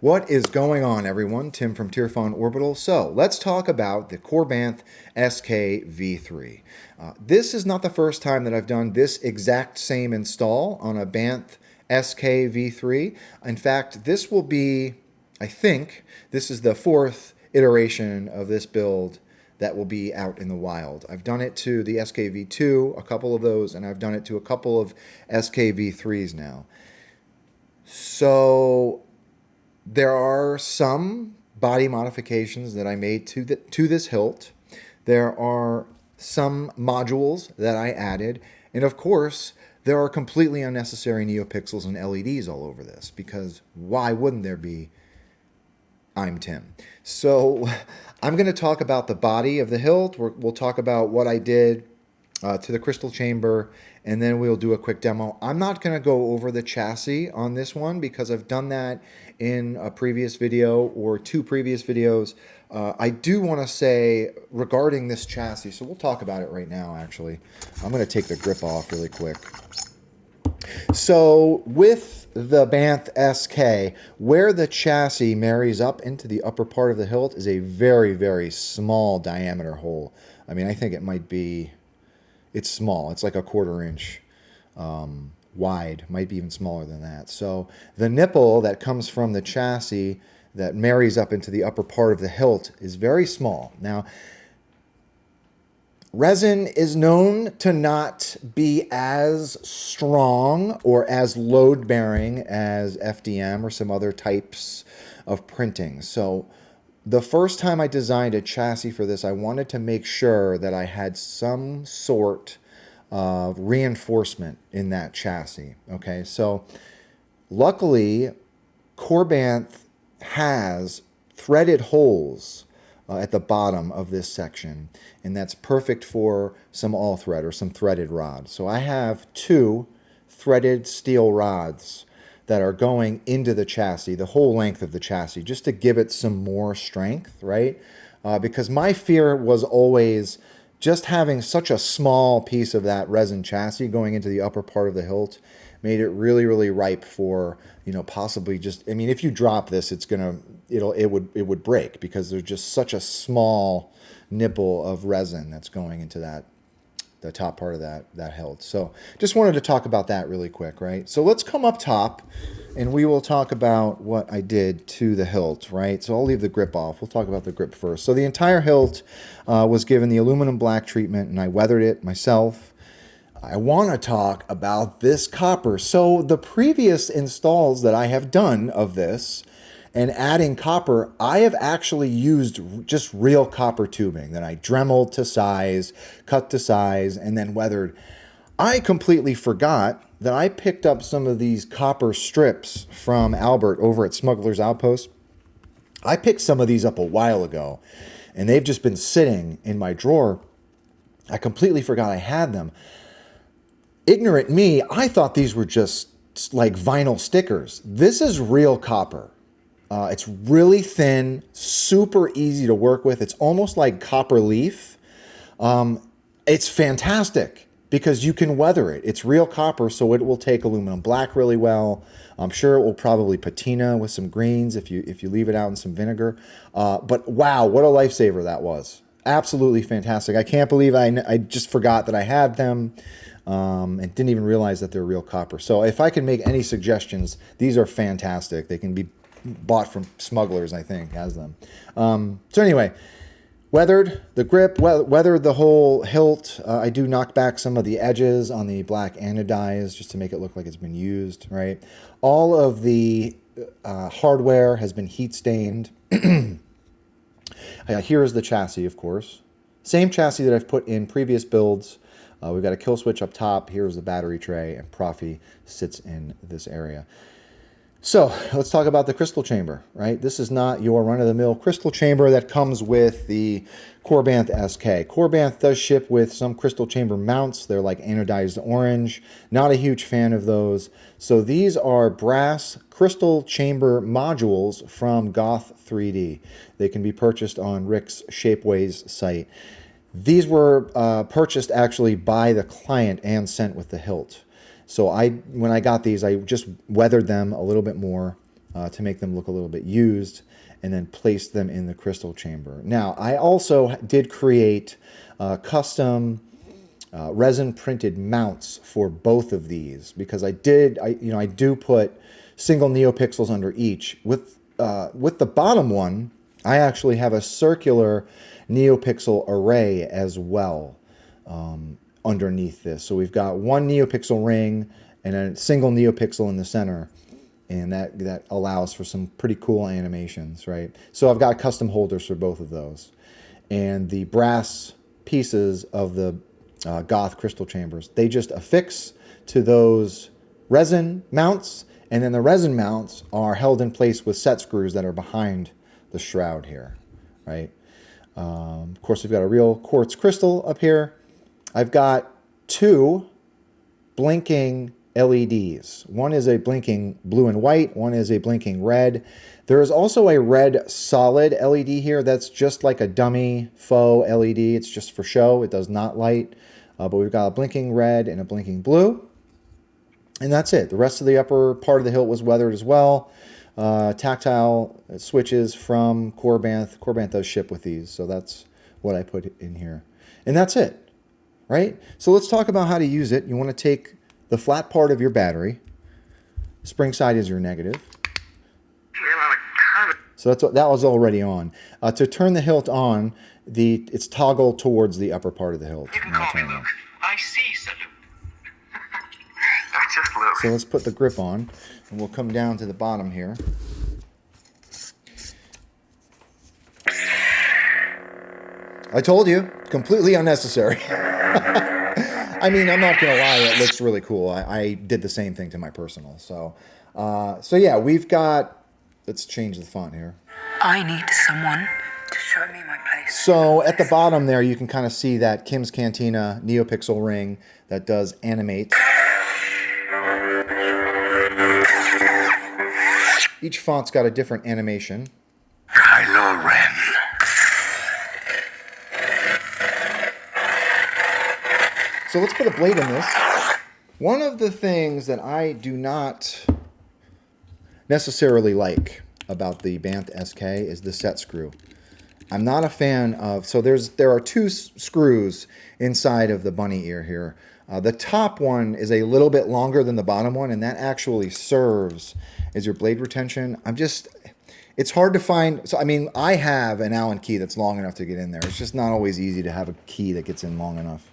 What is going on, everyone? Tim from Tearfon Orbital. So let's talk about the Korbanth SKV3. This is not the first time that I've done this exact same install on a Banth SKV3. In fact, this will be, I think, this is the fourth iteration of this build that will be out in the wild. I've done it to the SKV2, a couple of those, and I've done it to a couple of SKV3s now. So there are some body modifications that I made to this hilt. There are some modules that I added. And of course, there are completely unnecessary NeoPixels and LEDs all over this, because why wouldn't there be? I'm Tim. So I'm going to talk about the body of the hilt. We'll talk about what I did to the crystal chamber, and then we'll do a quick demo. I'm not going to go over the chassis on this one because I've done that in a previous video or two previous videos. I do want to say regarding this chassis, so we'll talk about it right now actually. I'm going to take the grip off really quick. So with the Banth SK, where the chassis marries up into the upper part of the hilt is a very, very small diameter hole. I mean, I think it might be, it's small. It's like a 1/4 inch wide, might be even smaller than that. So the nipple that comes from the chassis that marries up into the upper part of the hilt is very small. Now, resin is known to not be as strong or as load-bearing as FDM or some other types of printing. So the first time I designed a chassis for this, I wanted to make sure that I had some sort of reinforcement in that chassis. Okay, so luckily, Korbanth has threaded holes at the bottom of this section, and that's perfect for some all thread or some threaded rod. So I have 2 threaded steel rods that are going into the chassis, the whole length of the chassis, just to give it some more strength, right? Because my fear was always just having such a small piece of that resin chassis going into the upper part of the hilt made it really, really ripe for, you know, possibly just, I mean, if you drop this, it's gonna, it would break because there's just such a small nipple of resin that's going into the top part of that hilt. So just wanted to talk about that really quick, right? So let's come up top and we will talk about what I did to the hilt, right? So I'll leave the grip off. We'll talk about the grip first. So the entire hilt was given the aluminum black treatment, and I weathered it myself. I want to talk about this copper. So the previous installs that I have done of this and adding copper, I have actually used just real copper tubing that I dremeled to size, cut to size, and then weathered. I completely forgot that I picked up some of these copper strips from Albert over at Smugglers Outpost. I picked some of these up a while ago, and they've just been sitting in my drawer. I completely forgot I had them. Ignorant me, I thought these were just like vinyl stickers. This is real copper. It's really thin, super easy to work with. It's almost like copper leaf. It's fantastic because you can weather it. It's real copper, so it will take aluminum black really well. I'm sure it will probably patina with some greens if you leave it out in some vinegar. But wow, what a lifesaver that was. Absolutely fantastic. I can't believe I just forgot that I had them. And didn't even realize that they're real copper. So if I can make any suggestions, these are fantastic. They can be bought from Smugglers, I think, has them. So anyway, weathered the grip, weathered the whole hilt. I do knock back some of the edges on the black anodized just to make it look like it's been used, right? All of the hardware has been heat stained. Here is the chassis, of course. Same chassis that I've put in previous builds. We've got a kill switch up top. Here's the battery tray, and Proffie sits in this area. So let's talk about the crystal chamber, right? This is not your run-of-the-mill crystal chamber that comes with the Korbanth SK. Korbanth does ship with some crystal chamber mounts. They're like anodized orange. Not a huge fan of those. So these are brass crystal chamber modules from Goth 3D. They can be purchased on Rick's Shapeways site. These were purchased actually by the client and sent with the hilt. So when I got these, I just weathered them a little bit more. to make them look a little bit used, and then place them in the crystal chamber. Now, I also did create custom resin printed mounts for both of these, because I do put single neopixels under each. With the bottom one, I actually have a circular neopixel array as well underneath this. So we've got one neopixel ring and a single neopixel in the center, and that allows for some pretty cool animations, right? So I've got custom holders for both of those. And the brass pieces of the Goth crystal chambers, they just affix to those resin mounts, and then the resin mounts are held in place with set screws that are behind the shroud here, right? Of course, we've got a real quartz crystal up here. I've got two blinking LEDs. One is a blinking blue and white, one is a blinking red. There is also a red solid LED here that's just like a dummy faux LED. It's just for show. It does not light. But we've got a blinking red and a blinking blue. And that's it. The rest of the upper part of the hilt was weathered as well. Tactile switches from Korbanth. Korbanth does ship with these, so that's what I put in here. And that's it, right? So let's talk about how to use it. You want to take the flat part of your battery. Spring side is your negative. So that was already on. To turn the hilt on, it's toggle towards the upper part of the hilt. You can call me Luke. I see, sir. That's just Luke. So let's put the grip on, and we'll come down to the bottom here. I told you, completely unnecessary. I mean, I'm not going to lie, it looks really cool. I did the same thing to my personal. So yeah, we've got, let's change the font here. I need someone to show me my place. So at the bottom there, you can kind of see that Kims Cantina NeoPixel ring that does animate. Each font's got a different animation. Kylo Ren. So let's put a blade in this. One of the things that I do not necessarily like about the Banth SK is the set screw. I'm not a fan of, so there are two screws inside of the bunny ear here. The top one is a little bit longer than the bottom one, and that actually serves as your blade retention. It's hard to find. So, I mean, I have an Allen key that's long enough to get in there. It's just not always easy to have a key that gets in long enough.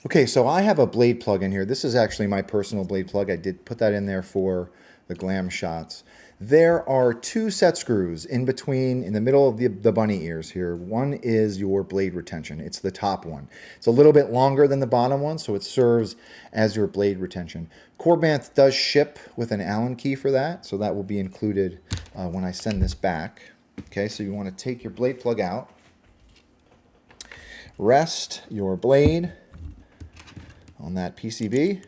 Okay, so I have a blade plug in here. This is actually my personal blade plug. I did put that in there for the glam shots. There are two set screws in between, in the middle of the bunny ears here. One is your blade retention. It's the top one. It's a little bit longer than the bottom one, so it serves as your blade retention. Korbanth does ship with an Allen key for that, so that will be included when I send this back. Okay, so you want to take your blade plug out, rest your blade on that PCB.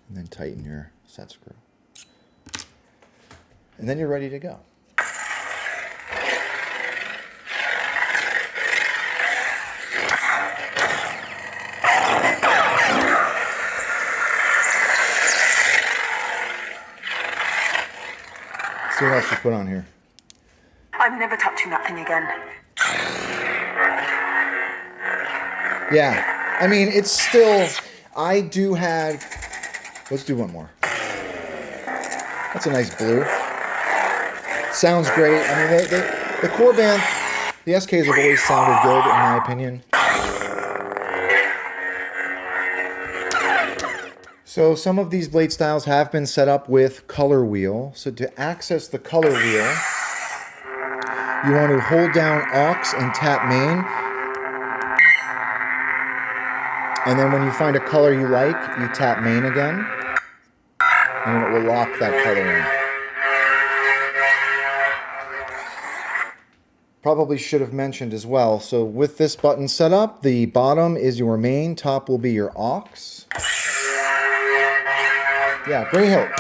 And then tighten your set screw. And then you're ready to go. Let's see what else you put on here. I'm never touching that thing again. Yeah, I mean, it's still, I do have, let's do one more. That's a nice blue. Sounds great. I mean, the Korbanth, the SKs have always sounded good, in my opinion. So some of these blade styles have been set up with color wheel. So to access the color wheel, you want to hold down aux and tap main. And then when you find a color you like, you tap main again. And it will lock that color in. Probably should have mentioned as well. So with this button set up, the bottom is your main, top will be your aux. Yeah, great hilt.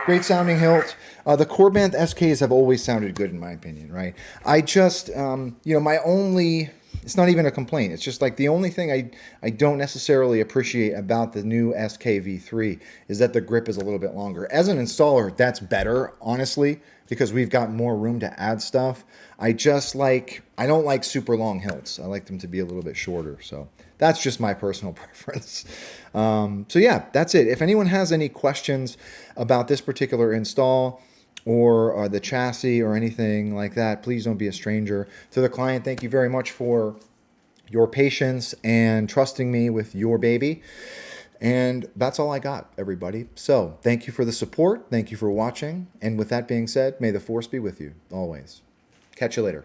Great sounding hilt. The Korbanth SKs have always sounded good in my opinion, right? I just, you know, my only, It's not even a complaint. It's just like the only thing I don't necessarily appreciate about the new SKV3 is that the grip is a little bit longer. As an installer, that's better, honestly, because we've got more room to add stuff. I don't like super long hilts. I like them to be a little bit shorter. So that's just my personal preference. So yeah, that's it. If anyone has any questions about this particular install, or the chassis or anything like that, please don't be a stranger to the client. Thank you very much for your patience and trusting me with your baby. And that's all I got, everybody. So thank you for the support. Thank you for watching. And with that being said, may the force be with you always. Catch you later.